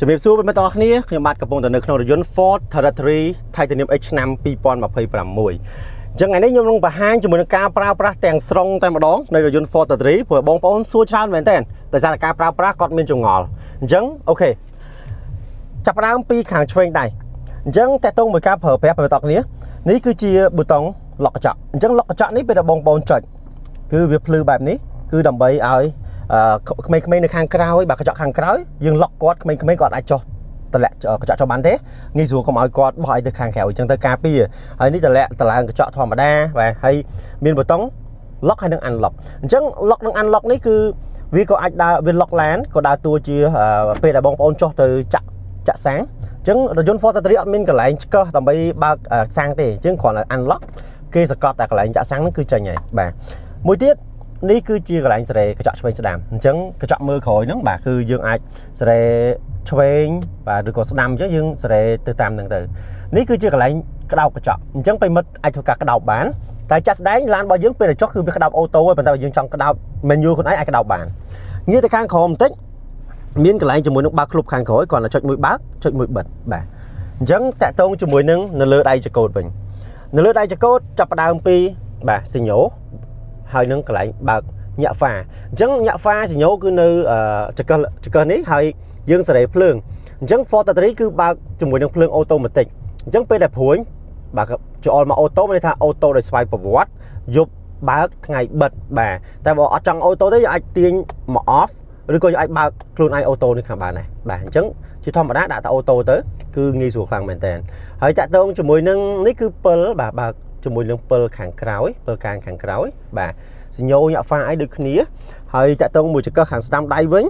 ជំរាបសួរបងប្អូនគ្នាខ្ញុំបាទកំពុងតែនៅក្នុងរថយន្ត Ford Territory Titanium H ឆ្នាំ2026អញ្ចឹងថ្ងៃនេះខ្ញុំនឹងបង្ហាញជាមួយនឹងការប្រើប្រាស់ទាំងស្រុងតែម្ដងនៃរថយន្ត Ford Territory ព្រោះបងប្អូនសួរច្រើនមែនតើដោយសារតែការប្រើប្រាស់គាត់មានចង្អល់អញ្ចឹងអូខេចាប់ផ្ដើមពីខាងឆ្វេងដៃអញ្ចឹងតើតើមួយការប្រើប្រាស់បងប្អូនគ្នានេះគឺជាប៊ូតុង lock កញ្ចក់អញ្ចឹង lock កញ្ចក់នេះពេលដែលបងប្អូនចុចគឺវាភ្លឺបែបនេះគឺដើម្បីឲ្យក្មេងៗនៅខាងក្រោយបាទកញ្ចក់ខាងក្រោយយើងឡុកគាត់ក្មេងៗគាត់អាចចុះតម្លាក់កញ្ចក់ចុះបានទេងាយស្រួលកុំឲ្យគាត់បោះឲ្យទៅខាងក្រៅអញ្ចឹងទៅការពារហើយនេះតម្លាក់តម្លើងកញ្ចក់ធម្មតាបាទហើយមានប៊ូតុង lock ហើយនឹង unlock អញ្ចឹង lock និង unlock នេះគឺវាក៏អាចដើរវា lock ឡានក៏ដើរតួជាពេលដែលបងប្អូនចុះទៅចាក់សាំងអញ្ចឹងរថយន្ត Ford Territory អត់មានកន្លែងឆ្កឹះដើម្បីបើកសាំងទេអញ្ចឹងគ្រាន់តែ unlock គេសកត់តែកន្លែងចាក់សាំងហ្នឹងគឺចេញហើយបាទមួយទៀតនេះគឺជាកន្លែងសេរីកញ្ចក់ឆ្វេងស្ដាំអញ្ចឹងកញ្ចក់មើលក្រោយហ្នឹងបាទគឺយើងអាចសេរីឆ្វេងបាទឬក៏ស្ដាំអញ្ចឹងយើងសេរីទៅតាមហ្នឹងទៅនេះគឺជាកន្លែងក្តោបកញ្ចក់អញ្ចឹងប្រិមិត្តអាចធ្វើការក្តោបបានតែចាក់ស្ដែងឡានរបស់យើងពេលទៅចុះគឺវាក្តោបអូតូហើយប៉ុន្តែយើងចង់ក្តោប menu ខ្លួនឯងអាចក្តោបបានងាកទៅខាងក្រោមបន្តិចមានកន្លែងជាមួយនឹងបើកឃ្លុបខាងក្រោយគ្រាន់តែចុចមួយបើកចុចមួយបិទបាទអញ្ចឹងតាក់ទងជាមួយនឹងនៅលើដៃចង្កូតវិញនៅលើដៃចង្កូតចាប់ផ្ដើមពីបាទសេញ៉ូហើយនឹងកន្លែងបើកញាក់ហ្វាអញ្ចឹងញាក់ហ្វាសេញ៉ូគឺនៅចង្កឹះនេះហើយយើងសេរីភ្លើងអញ្ចឹង Ford Territory គឺបើកជាមួយនឹងភ្លើងអូតូម៉ាទិកអញ្ចឹងពេលដែលព្រួយបាទចូលមកអូតូមានន័យថាអូតូដោយស្វ័យប្រវត្តិយប់បើកថ្ងៃបិទបាទតែបើអត់ចង់អូតូទេយើងអាចទាញមក off ឬក៏យើងអាចបើកខ្លួនឯងអូតូនេះខាងបានដែរបាទអញ្ចឹងជាធម្មតាដាក់តែអូតូទៅគឺងាយស្រួលខ្លាំងមែនតើហើយតាក់ទងជាមួយនឹងនេះគឺពិលបាទបើកជាមួយនឹងពិលខាងក្រោយពិលកាងខាងក្រោយបាទសញ្ញោញាក់ហ្វាអីដូចគ្នាហើយតាក់ទងមួយចង្កឹះខាងស្ដាំដៃវិញ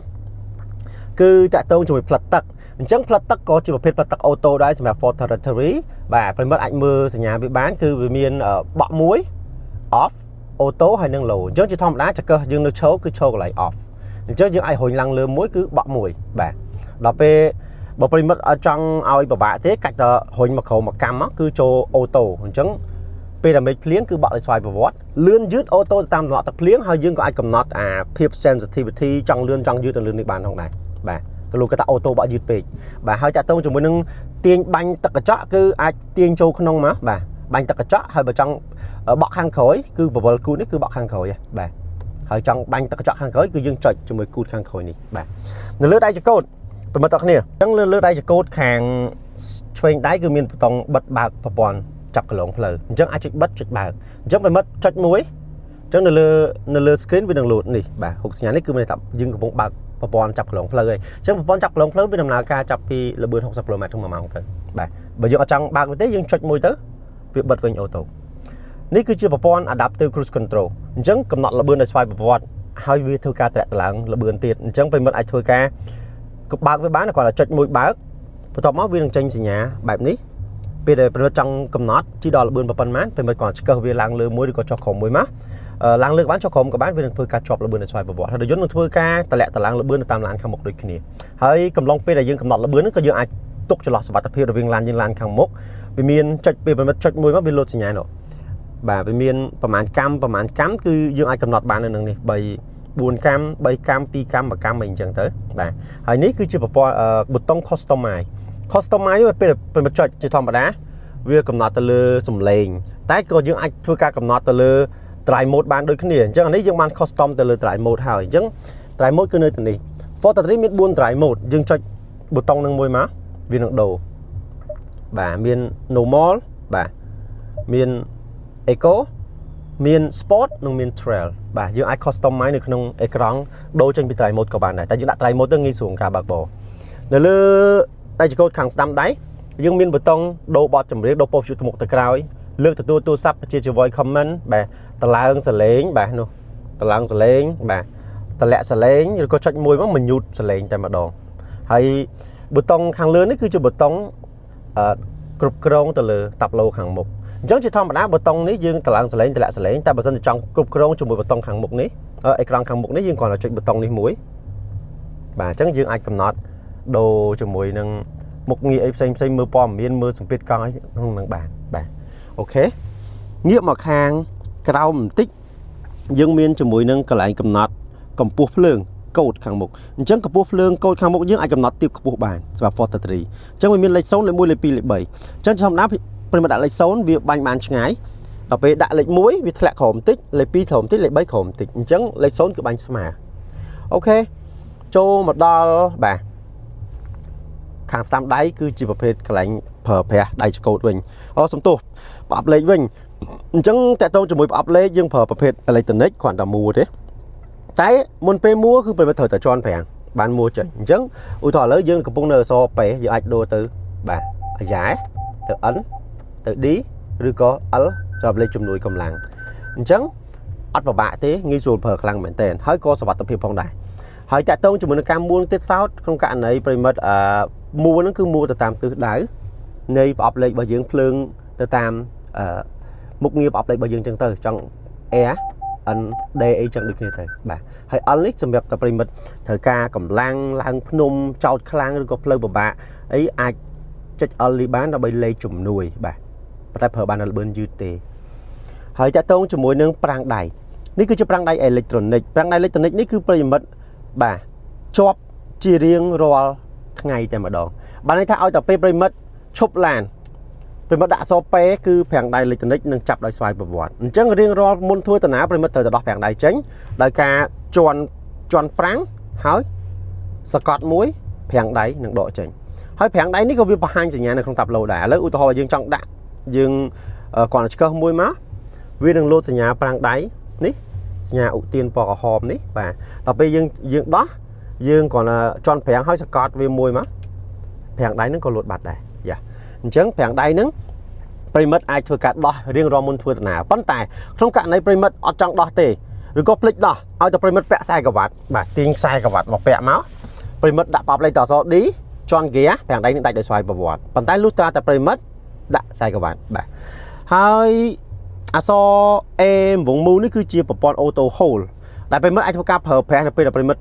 គឺតាក់ទងជាមួយផ្លិតទឹកអញ្ចឹងផ្លិតទឹកក៏ជាប្រភេទផ្លិតទឹកអូតូដែរសម្រាប់ Ford Territory បាទប្រិមិត្តអាចមើលសញ្ញាវាបានគឺវាមានបក់មួយ off អូតូហើយនឹង low អញ្ចឹងជាធម្មតាចង្កឹះយើងនៅឈរគឺឈរកន្លែង off អញ្ចឹងយើងអាចរុញឡើងលើមួយគឺបក់មួយបាទដល់ពេលបើប្រិមិត្តអត់ចង់ឲ្យពិបាកទេកាច់ទៅរុញមកក្រោមមកកម្មមកគឺចូលអូតូអញ្ចឹងពេលដែលមេឃភ្លៀងគឺបក់ដោយស្វ័យប្រវត្តិលឿនយឺតអូតូទៅតាមដំណក់ទឹកភ្លៀងហើយយើងក៏អាចកំណត់អាភាព sensitivity ចង់លឿនចង់យឺតទៅលឿននេះបានផងដែរបាទទៅលោកគាត់ថាអូតូបក់យឺតពេកបាទហើយតាក់ទងជាមួយនឹងទាញបាញ់ទឹកកញ្ចក់គឺអាចទាញចូលក្នុងមកបាទបាញ់ទឹកកញ្ចក់ហើយបើចង់បក់ខាងក្រោយគឺបវលគូតនេះគឺបក់ខាងក្រោយបាទហើយចង់បាញ់ទឹកកញ្ចក់ខាងក្រោយគឺយើងចុចជាមួយគូតខាងក្រោយនេះបាទនៅលើដៃចង្កូតប្រិមិត្តអរគ្នាអញ្ចឹងលើដៃចង្កូតខាងឆ្វេងដៃគឺមានប៊ូតុងបិទបើកប្រព័ន្ធចាប់កន្លងផ្លូវអញ្ចឹងអាចចុចបិទចុចបើកអញ្ចឹងប្រិមិត្តចុចមួយអញ្ចឹងនៅលើ screen វានឹងលោតនេះបាទហុកសញ្ញានេះគឺមានថាយើងកំពុងបើកប្រព័ន្ធចាប់កន្លងផ្លូវហើយអញ្ចឹងប្រព័ន្ធចាប់កន្លងផ្លូវវាដំណើរការចាប់ពីល្បឿន60 km/h ក្នុង1ម៉ោងទៅបាទបើយើងអត់ចង់បើកទេយើងចុចមួយទៅវាបិទវិញអូតូនេះគឺជាប្រព័ន្ធ adaptive cruise control អញ្ចឹងកំណត់ល្បឿនដោយស្វ័យប្រវត្តិហើយវាធ្វើការតម្លើងល្បឿនទៀតអញ្ចឹងប្រិមិត្តអាចធ្វើការបើកវាបានគ្រាន់តែចុចមួយបើកបន្ទាប់មកវានឹងចេញសញ្ញាបែបនេះពេលដែលប្រិមិត្តចង់កំណត់ជីដល់ល្បឿនប៉ុណ្ណាប្រិមិត្តគ្រាន់ឆ្កឹះវាឡើងលើមួយឬក៏ចុះក្រោមមួយមកឡើងលើក៏បានចុះក្រោមក៏បានវានឹងធ្វើការជាប់ល្បឿនដោយស្វ័យប្រវត្តិហើយរថយន្តនឹងធ្វើការតម្លាក់តម្លើងល្បឿនទៅតាមឡានខាងមុខដូចគ្នាហើយកំឡុងពេលដែលយើងកំណត់ល្បឿនហ្នឹងក៏យើងអាចទុកចន្លោះសុវត្ថិភាពរវាងឡានយើងឡានខាងមុខវាមានចុចពេលប្រិមិត្តចុចមួយមកវាលោតសញ្ញានោះបាទវាមានប្រមាណកម្មគឺយើងអាចកំណត់បាននៅនឹងនេះ3 4កម្ម3កម្ម2កម្ម1កម្មអីអញ្ចឹងទៅបាទហើយនេះគឺជាប្រព័ន្ធប៊ូតុង customize នេះពេលប្រិមិត្តចុចជាធម្មតាវាកំណត់ទៅលើសំឡេងតែក៏យើងអាចធ្វើការកំណត់ទៅលើ drive mode បានដូចគ្នាអញ្ចឹងអានេះយើងបាន custom ទៅលើ drive mode ហើយអញ្ចឹង drive mode គឺនៅទីនេះ Ford Territory មាន4 drive mode យើងចុចប៊ូតុងនឹងមួយមកវានឹងដូរបាទមាន normal បាទមាន eco មាន sport និងមាន trail បាទយើងអាច customize នៅក្នុងអេក្រង់ដូរចេញពី drive mode ក៏បានដែរតែយើងដាក់ drive mode ទៅងាយស្រួលក្នុងការបើកបរនៅលើដៃចង្កូតខាងស្ដាំដៃយើងមានប៊ូតុងដូរបទចម្រៀងដូរ post ទៅមុខទៅក្រោយលើកទទួលទូរស័ព្ទជា voice comment បាទតម្លើងសលេងបាទនោះតម្លើងសលេងបាទតម្លាក់សលេងឬក៏ចុចមួយមកញូតសលេងតែម្ដងហើយប៊ូតុងខាងលើនេះគឺជាប៊ូតុងគ្រប់គ្រងទៅលើតាប់ឡូខាងមុខអញ្ចឹងជាធម្មតាប៊ូតុងនេះយើងតម្លើងសលេងតម្លាក់សលេងតែបើសិនជាចង់គ្រប់គ្រងជាមួយប៊ូតុងខាងមុខនេះអេក្រង់ខាងមុខនេះយើងគ្រាន់តែចុចប៊ូតុងនេះមួយបាទអញ្ចឹងយើងអាចកំណត់ដូរជាមួយនឹងមុខងារអីផ្សេងមើលព័ត៌មានមើលសម្ពាធកង់អីក្នុងនឹងបានបាទអូខេងាកមកខាងក្រោមបន្តិចយើងមានជាមួយនឹងកន្លែងកំណត់កម្ពស់ភ្លើង កូដខាងមុខអញ្ចឹងកម្ពស់ភ្លើងកូដខាងមុខយើងអាចកំណត់ទាបខ្ពស់បានសម្រាប់ Ford 3អញ្ចឹងវាមានលេខ0លេខ1លេខ2លេខ3អញ្ចឹងធម្មតាប្រិមត្តដាក់លេខ0វាបាញ់បានឆ្ងាយដល់ពេលដាក់លេខ1វាធ្លាក់ក្រោមបន្តិចលេខ2ក្រោមបន្តិចលេខ3ក្រោមបន្តិចអញ្ចឹងលេខ0គឺបាញ់ស្មើអូខេចូលមកដល់បាទខាងស្ដាំដៃគឺជាប្រភេទកន្លែងប្រើប្រាស់ដៃចកូតវិញសំទោសប្រអប់លេខវិញអញ្ចឹងតើតើជាមួយប្រអប់លេខយើងប្រើប្រភេទអេឡិចត្រូនិកគ្រាន់តែមួទេតែមុនពេលមួគឺប្រិមត្តត្រូវតែជន់ប្រាំងបានមួចេញអញ្ចឹងឧទាហរណ៍ឥឡូវយើងកំពុងនៅអក្សរពេយើងអាចដូរទៅបាទអាយ៉ែទៅ N ទៅ D ឬក៏ L សម្រាប់លេខជំនួយកម្លាំងអញ្ចឹងអត់ពិបាកទេងាយស្រួលប្រើខ្លាំងមែនទែនហើយក៏សុវត្ថិភាពផងដែរហើយតាក់ទងជាមួយនឹងការមួលទៀតសោតក្នុងករណីប្រិមិត្តមួលហ្នឹងគឺមួលទៅតាមទិសដៅនៃប្រអប់លេខរបស់យើងភ្លើងទៅតាមមុខងារប្រអប់លេខរបស់យើងចឹងទៅចង់ Air N D អីចឹងដូចគ្នាទៅបាទហើយ L នេះសម្រាប់តែប្រិមិត្តត្រូវការកម្លាំងឡើងភ្នំចោតខ្លាំងឬក៏ផ្លូវពិបាកអីអាចចុច L នេះបានដើម្បីលេខជំនួយបាទប៉ុន្តែប្រើបានដល់លឿនយឺតទេហើយតាក់ទងជាមួយនឹងប្រាំងដៃនេះគឺជាប្រាំងដៃអេឡិចត្រូនិកប្រាំងដៃអេឡិចត្រូនិកនេះគឺប្រិមិត្តបាទជាប់ជារៀងរាល់ថ្ងៃតែម្ដងបានន័យថាឲ្យតែពេលប្រិមិត្តឈប់ឡានប្រិមិត្តដាក់អក្សរពេគឺប្រាំងដៃអេឡិចត្រូនិកនឹងចាប់ដោយស្វ័យប្រវត្តិអញ្ចឹងរៀងរាល់មុនធ្វើតាណាប្រិមិត្តត្រូវតែដោះប្រាំងដៃចេញដោយការជន់ប្រាំងហើយសកត់មួយប្រាំងដៃនឹងដកចេញហើយប្រាំងដៃនេះក៏វាបង្ហាញសញ្ញានៅក្នុងតាប់ឡូដែរឥឡូវឧទាហរណ៍យើងចង់ដាក់យើងគាត់ឆ្កឹះមួយមកវានឹងលោតសញ្ញាប្រាំងដៃនេះសញ្ញាឧទានពណ៌ក្រហមនេះបាទដល់ពេលយើងដោះយើងគ្រាន់តែជន់ប្រាំងហើយសកត់វាមួយមកប្រាំងដៃហ្នឹងក៏លោតបាត់ដែរយ៉ាអញ្ចឹងប្រាំងដៃហ្នឹងប្រិមិត្តអាចធ្វើការដោះរៀងរាល់មុនធ្វើដំណើរប៉ុន្តែក្នុងករណីប្រិមិត្តអត់ចង់ដោះទេឬក៏ភ្លេចដោះឲ្យតែប្រិមិត្តពាក់ខ្សែក្រវ៉ាត់បាទទាញខ្សែក្រវ៉ាត់មកពាក់មកប្រិមិត្តដាក់ប៉បលេខតអក្សរ D ជន់ហ្គាប្រាំងដៃនឹងដាច់ដោយស្វ័យប្រវត្តិប៉ុន្តែលុះត្រាតែប្រិមិត្តដាក់ខ្សែក្រវ៉ាត់បាទហើយអក្សរ A វងមូនេះគឺជាប្រព័ន្ធ auto hold ដែលប្រិមិត្តអាចធ្វើការប្រើប្រាស់នៅពេលដែលប្រិមិត្ត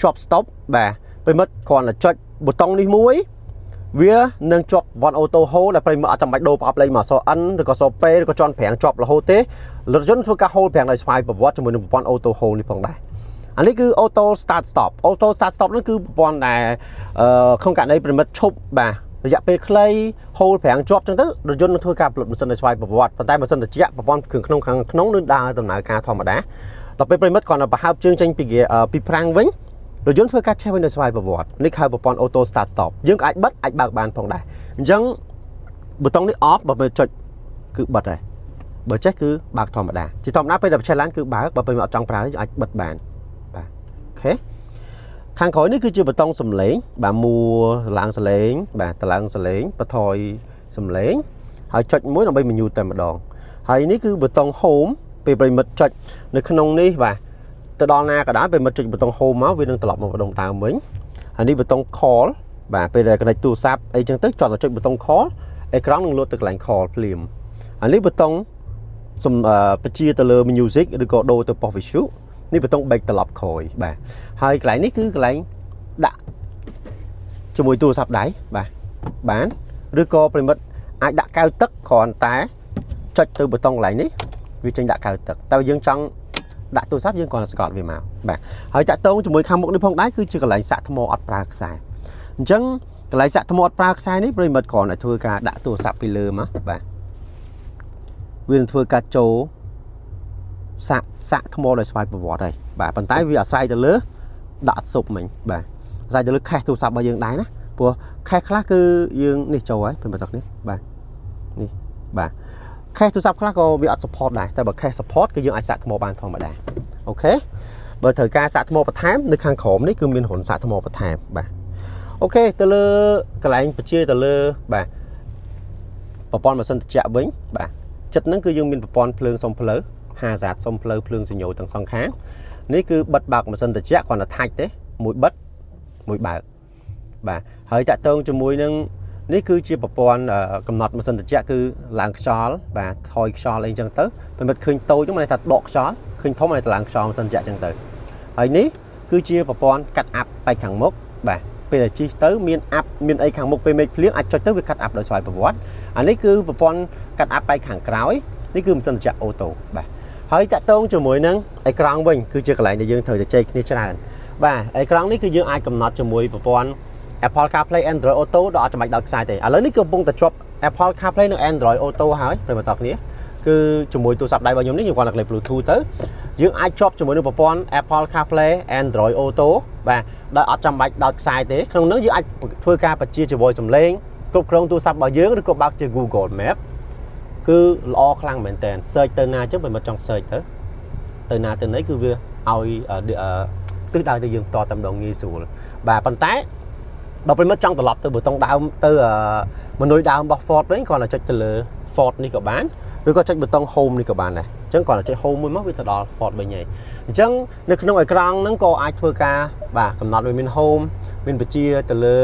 ជាប់ stop បាទប្រិមិត្តគ្រាន់តែចុចប៊ូតុងនេះមួយវានឹងជាប់ប្រព័ន្ធ auto hold ដែលប្រិមិត្តអត់ចាំបាច់ដូរប្រអប់លេខមកអក្សរ N ឬក៏អក្សរ P ឬក៏ជន់ប្រាំងជាប់រហូតទេរថយន្តធ្វើការ hold ប្រាំងដោយស្វ័យប្រវត្តិជាមួយនឹងប្រព័ន្ធ auto hold នេះផងដែរអានេះគឺ auto start stop auto start stop នេះគឺប្រព័ន្ធដែលក្នុងករណីប្រិមិត្តឈប់បាទរយៈពេលខ្លី hold ប្រាំងជាប់ចឹងទៅរថយន្តនឹងធ្វើការផលិតម៉ាស៊ីនដោយស្វ័យប្រវត្តិប៉ុន្តែម៉ាស៊ីនត្រជាក់ប្រព័ន្ធគ្រឿងក្នុងខាងក្នុងនឹងដើរដំណើរការធម្មតាដល់ពេលប្រិមិត្តគ្រាន់តែប្រហើបជើងចេញពីប្រាំងវិញរថយន្តធ្វើការឆេះវិញដោយស្វ័យប្រវត្តិនេះហៅប្រព័ន្ធ auto start stop យើងអាចបិទអាចបើកបានផងដែរអញ្ចឹងប៊ូតុងនេះ off បើមិនចុចគឺបិទដែរបើចេះគឺបើកធម្មតាជាធម្មតាពេលដែលប្រឆេះឡើងគឺបើកបើពេលមិនអត់ចង់ប្រើនេះអាចបិទបានបាទអូខេខាងក្រោយនេះគឺជាប៊ូតុងសំឡេងបាទមួឡើងសំឡេងបាទតឡើងសំឡេងបន្ថយសំឡេងហើយចុចមួយដើម្បី menu តែម្ដងហើយនេះគឺប៊ូតុង home ពេលប្រិមិត្តចុចនៅក្នុងនេះបាទទៅដល់ណាក៏ដោយពេលមិត្តចុចប៊ូតុង home មកវានឹងត្រឡប់មកម្ដងដើមវិញហើយនេះប៊ូតុង call បាទពេលដែល connect ទូរស័ព្ទអីចឹងទៅចុចប៊ូតុង call អេក្រង់នឹងលោតទៅកន្លែង call ភ្លាមហើយនេះប៊ូតុងបញ្ជាទៅលើ music ឬក៏ដូរទៅ post visual នេះប៊ូតុង back ត្រឡប់ក្រោយបាទហើយកន្លែងនេះគឺកន្លែងដាក់ជាមួយទូរស័ព្ទដៃបាទបានឬក៏ប្រិមិត្តអាចដាក់កែវទឹកគ្រាន់តែចុចទៅប៊ូតុងកន្លែងនេះវាចេញដាក់កែវទឹកតែយើងចង់ដាក់ទូរស័ព្ទយើងគ្រាន់តែស្កត់វាមកបាទហើយតាក់ទងជាមួយខាងមុខនេះផងដែរគឺជាកន្លែងសាក់ថ្មអត់ប្រើខ្សែអញ្ចឹងកន្លែងសាក់ថ្មអត់ប្រើខ្សែនេះប្រិមិត្តគ្រាន់តែធ្វើការដាក់ទូរស័ព្ទពីលើមកបាទវានឹងធ្វើការចូលសាក់ថ្មដោយស្វ័យប្រវត្តិហើយបាទប៉ុន្តែវាអាស្រ័យទៅលើដាក់ស៊ុបមិញបាទអាស្រ័យទៅលើខេសទូរស័ព្ទរបស់យើងដែរណាព្រោះខេសខ្លះគឺយើងនេះចូលហើយប្រិមិត្តនេះបាទនេះបាទខេសទូរស័ព្ទខ្លះក៏វាអត់ support ដែរតែបើខេស support គឺយើងអាចសាក់ថ្មបានធម្មតាអូខេបើត្រូវការសាក់ថ្មបន្ថែមនៅខាងក្រោមនេះគឺមានរុនសាក់ថ្មបន្ថែមបាទអូខេទៅលើកន្លែងបញ្ជាទៅលើបាទប្រព័ន្ធម៉ាស៊ីនត្រជាក់វិញបាទចិត្តហ្នឹងគឺយើងមានប្រព័ន្ធភ្លើងសុំផ្លូវ50សុំផ្លូវភ្លើងសញ្ញោទាំងសងខាងនេះគឺបិទបើកម៉ាស៊ីនត្រជាក់គ្រាន់តែថាច់ទេមួយបិទមួយបើកបាទហើយតាក់ទងជាមួយនឹងនេះគឺជាប្រព័ន្ធកំណត់ម៉ាស៊ីនត្រជាក់គឺឡើងខ្យល់បាទថយខ្យល់អីចឹងទៅពេលមិនឃើញតូចហ្នឹងមានន័យថាដកខ្យល់ឃើញធំមានន័យថាឡើងខ្យល់ម៉ាស៊ីនត្រជាក់ចឹងទៅហើយនេះគឺជាប្រព័ន្ធកាត់អាប់បែកខាងមុខបាទពេលដែលជិះទៅមានអាប់មានអីខាងមុខពេលមេឃភ្លៀងអាចចុចទៅវាកាត់អាប់ដោយស្វ័យប្រវត្តិអានេះគឺប្រព័ន្ធកាត់អាប់បែកខាងក្រោយនេះគឺម៉ាស៊ីនត្រជាក់អូតូបាទហើយតាក់ទងជាមួយនឹងអេក្រង់វិញគឺជាកន្លែងដែលយើងត្រូវតែចែកគ្នាច្រើន បាទអីក្រង់នេះគឺយើងអាចកំណត់ជាមួយប្រព័ន្ធ Apple CarPlay Android Auto ដល់អត់ចាំបាច់ដល់ខ្សែទេឥឡូវនេះគឺកំពុងតែជាប់ Apple CarPlay និង Android Auto ហើយប្រិយមិត្តទាំងគ្នាគឺជាមួយទូរស័ព្ទដៃរបស់ខ្ញុំនេះខ្ញុំគាត់ដាក់លេខ Bluetooth ទៅយើងអាចជាប់ជាមួយនឹងប្រព័ន្ធ Apple CarPlay Android Auto បាទដោយអត់ចាំបាច់ដល់ខ្សែទេក្នុងនោះយើងអាចធ្វើការបច្ជាជា voice សំឡេងគ្រប់គ្រងទូរស័ព្ទរបស់យើងឬក៏បើកជា Google Map គឺល្អខ្លាំងមែនតើ search ទៅណាអញ្ចឹងប្រិយមិត្តចង់ search ទៅណាទៅណីគឺវាឲ្យទិសដៅទៅយើងតតែម្ដងងាយស្រួលបាទប៉ុន្តែដល់ប្រិមិត្តចង់ត្រឡប់ទៅប៊ូតុងដើមទៅមនុយដើមរបស់ Ford វិញគ្រាន់តែចុចទៅលើ Ford នេះក៏បានឬក៏ចុចប៊ូតុង Home នេះក៏បានដែរអញ្ចឹងគ្រាន់តែចុច Home មួយមកវាទៅដល់ Ford វិញហើយអញ្ចឹងនៅក្នុងអេក្រង់ហ្នឹងក៏អាចធ្វើការបាទកំណត់វាមាន Home មានបញ្ជាទៅលើ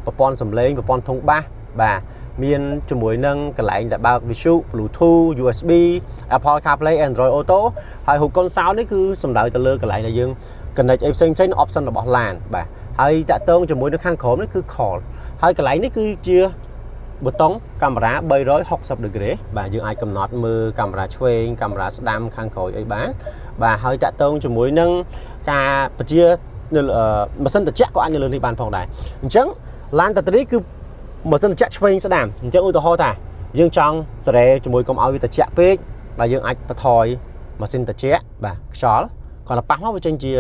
ប្រព័ន្ធសំឡេងប្រព័ន្ធធុងបាសបាទមានជាមួយនឹងកន្លែងដែលបើក Visual Bluetooth USB Apple CarPlay Android Auto ហើយហូបកុនសោនេះគឺសំដៅទៅលើកន្លែងដែលយើង connect អីផ្សេង option របស់ LAN បាទហើយតាក់ទងជាមួយនៅខាងក្រោមនេះគឺ call ហើយកន្លែងនេះគឺជាប៊ូតុងកាមេរ៉ា360 degree បាទយើងអាចកំណត់មើលកាមេរ៉ាឆ្វេងកាមេរ៉ាស្ដាំខាងក្រោយអីបានបាទហើយតាក់ទងជាមួយនឹងការបញ្ជាម៉ាស៊ីនត្រជាក់ក៏អាចនៅលើនេះបានផងដែរអញ្ចឹង LAN តាត្រីគឺម៉ាស៊ីនត្រជាក់ឆ្វេងស្ដាំអញ្ចឹងឧទាហរណ៍ថាយើងចង់សេរីជាមួយកុំឲ្យវាត្រជាក់ពេកបាទយើងអាចបន្ថយម៉ាស៊ីនត្រជាក់បាទខ្យល់គាត់ទៅប៉ះមកវាចេញជា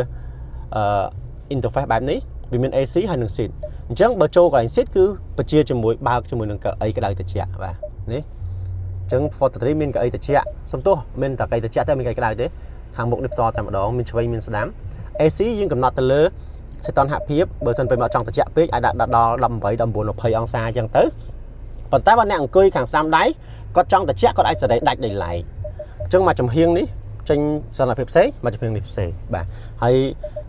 interface បែបនេះវាមាន AC ហើយនឹង seat អញ្ចឹងបើចូលកន្លែង seat គឺបញ្ជាជាមួយបើកជាមួយនឹងកៅអីក្តៅត្រជាក់បាទនេះអញ្ចឹង Ford 3មានកៅអីត្រជាក់សំទោសមិនតែកៅអីត្រជាក់តែមានកៅអីក្តៅទេខាងមុខនេះបន្តតែម្ដងមានឆ្វេងមានស្ដាំ AC យើងកំណត់ទៅលើសីតុណ្ហភាពបើសិនពេលមកចង់ត្រជាក់ពេកអាចដាក់ដល់18 19 20អង្សាអញ្ចឹងទៅប៉ុន្តែបើអ្នកអង្គុយខាងស្ដាំដៃគាត់ចង់ត្រជាក់គាត់អាចសេរីដាច់ដោយឡែកអញ្ចឹងមកចំហៀងនេះចេញសន្តិភាពផ្សេងមកចំហៀងនេះផ្សេងបាទហើយ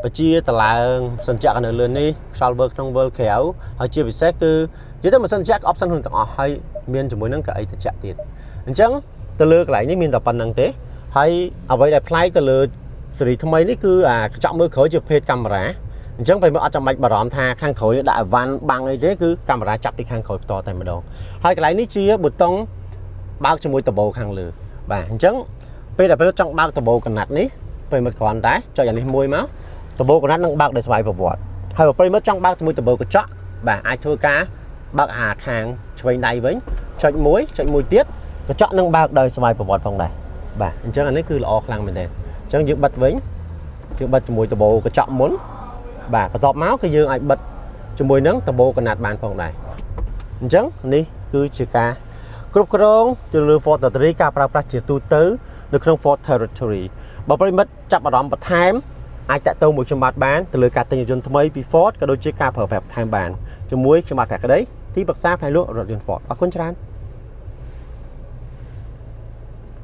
បញ្ជាតឡើងសិនចាក់នៅលើនេះខ្យល់វើក្នុងវើក្រៅហើយជាពិសេសគឺនិយាយទៅម៉ាស៊ីនចាក់ option ទាំងអស់ហើយមានជាមួយនឹងកៅអីត្រជាក់ទៀតអញ្ចឹងទៅលើកន្លែងនេះមានតែប៉ុណ្្នឹងទេហើយអ្វីដែលប្លែកទៅលើស៊េរីថ្មីនេះគឺអាកញ្ចក់មើលក្រោយជាភេទកាមេរ៉ាអញ្ចឹងពេលមកអត់ចាំបាច់បារម្ភថាខាងក្រោយដាក់អីវ៉ាន់បាំងអីទេគឺកាមេរ៉ាចាប់ពីខាងក្រោយបន្តតែម្ដងហើយកន្លែងនេះជាប៊ូតុងបើកជាមួយតបោខាងលើបាទអញ្ចឹងពេលដែលពេលចង់បើកតបោកណាត់នេះពេលមកគ្រាន់តែចុចអានេះមួយមកតបោកណាត់នឹងបើកដោយស្វ័យប្រវត្តិហើយបើពេលមកចង់បើកជាមួយតបោកញ្ចក់បាទអាចធ្វើការបើកអាខាងឆ្វេងដៃវិញចុចមួយទៀតកញ្ចក់នឹងបើកដោយស្វ័យប្រវត្តិផងដែរបាទអញ្ចឹងអានេះគឺល្អខ្លាំងមែនទែនអញ្ចឹងយើងបិទវិញយើងបិទជាមួយតបោកញ្ចក់មុនបាទបន្ទាប់មកគឺយើងអាចបិទជាមួយនឹងតបោកណាត់បានផងដែរអញ្ចឹងនេះគឺជាការគ្រប់គ្រងទៅលើ Ford Territory ការប្រើប្រាស់ជាទូទៅនៅក្នុង Ford Territory បើប្រិមិត្តចាប់អារម្មណ៍បន្ថែមអាចតាក់ទងមួយខ្ញុំបាទបានទៅលើការទិញរថយន្តថ្មីពី Ford ក៏ដូចជាការប្រើប្រាស់បន្ថែមបានជាមួយខ្ញុំបាទភក្តីទីប្រឹក្សាផ្នែកលក់រថយន្ត Ford អរគុណច្រើន